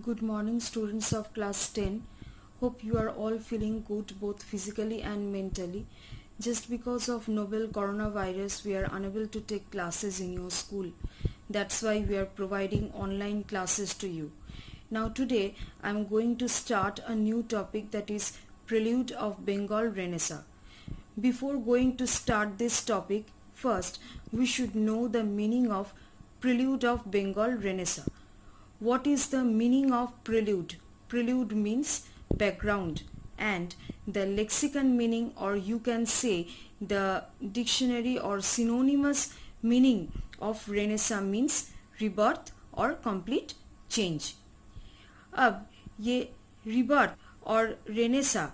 Good morning, students of class 10. Hope you are all feeling good both physically and mentally. Just because of novel coronavirus, we are unable to take classes in your school. That's why we are providing online classes to you. Now today, I am going to start a new topic, that is Prelude of Bengal Renaissance. Before going to start this topic, first we should know the meaning of Prelude of Bengal Renaissance. What is the meaning of prelude? Prelude means background, and the lexicon meaning, or you can say the dictionary or synonymous meaning of Renaissance means rebirth or complete change. अब ये rebirth और Renaissance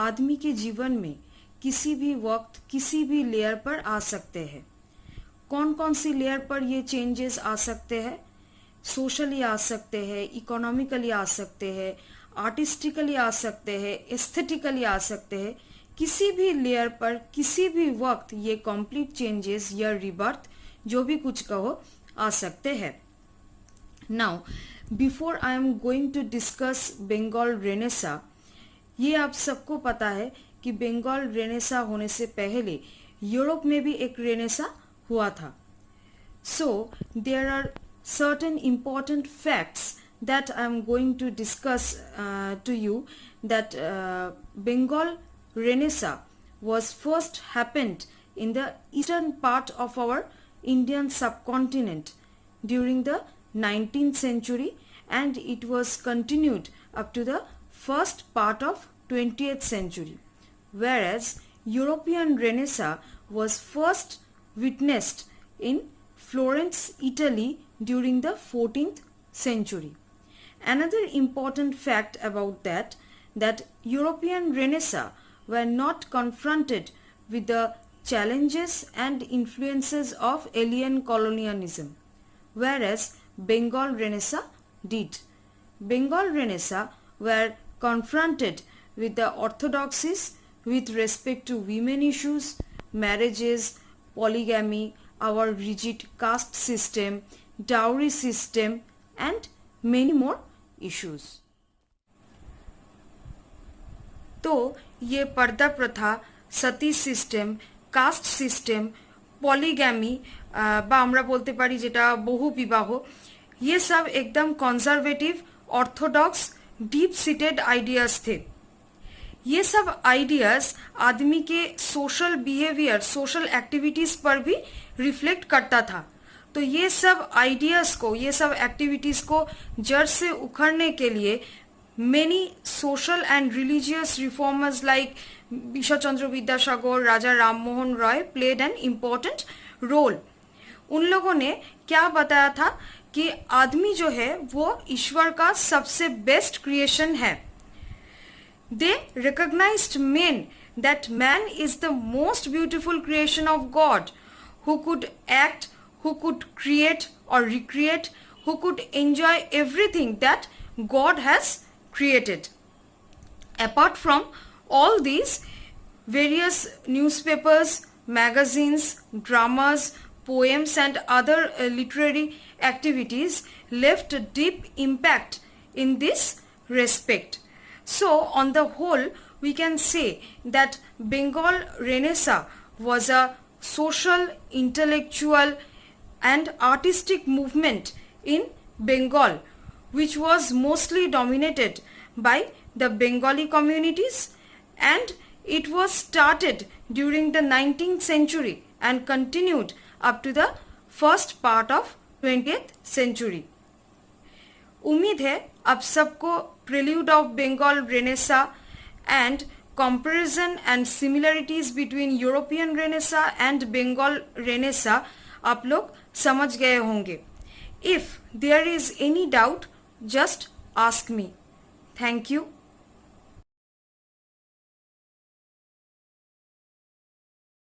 आदमी के जीवन में किसी भी वक्त किसी भी लेयर पर आ सकते हैं. कौन कौन सी लेयर पर ये चेंजेस आ सकते हैं? सोशली आ सकते हैं, इकोनॉमिकली आ सकते हैं, आर्टिस्टिकली आ सकते हैं, एस्थेटिकली आ सकते हैं. किसी भी लेयर पर किसी भी वक्त ये कंप्लीट चेंजेस या रिबर्थ जो भी कुछ कहो आ सकते हैं. Now before I am going to discuss Bengal renaissance, ये आप सबको पता है कि बंगाल रेनेसा होने से पहले यूरोप में भी एक रेनेसा हुआ था. So there are certain important facts that I am going to discuss to you, that Bengal Renaissance was first happened in the eastern part of our Indian subcontinent during the 19th century, and it was continued up to the first part of 20th century, whereas European Renaissance was first witnessed in Florence, Italy during the 14th century. Another important fact about that European Renaissance were not confronted with the challenges and influences of alien colonialism, whereas Bengal Renaissance did. Bengal Renaissance were confronted with the orthodoxies with respect to women issues, marriages, polygamy, our rigid caste system, dowry system, and many more issues. तो ये पर्दा प्रथा, सती system, cast system, polygamy বা আমরা বলতে পারি যেটা বহু বিবাহ, ये सब एकदम conservative, Orthodox, deep seated ideas थे. ये सब आइडियाज आदमी के सोशल बिहेवियर, सोशल एक्टिविटीज पर भी रिफ्लेक्ट करता था. तो ये सब आइडियाज को, ये सब एक्टिविटीज को जड़ से उखड़ने के लिए many social and religious reformers like Ishwar Chandra Vidyasagar, Raja Rammohan Roy played an important role. उन लोगों ने क्या बताया था कि आदमी जो है वो ईश्वर का सबसे बेस्ट क्रिएशन है. They recognized that man is the most beautiful creation of God, who could act, who could create or recreate, who could enjoy everything that God has created. Apart from all these, various newspapers, magazines, dramas, poems, and other literary activities left a deep impact in this respect. So, on the whole, we can say that Bengal Renaissance was a social, intellectual, and artistic movement in Bengal, which was mostly dominated by the Bengali communities, and it was started during the 19th century and continued up to the first part of 20th century. उम्मीद है आप सबको prelude of Bengal renaissance and comparison and similarities between European renaissance and Bengal renaissance आप लोग समझ गए होंगे. If there is any doubt, just ask me. Thank you.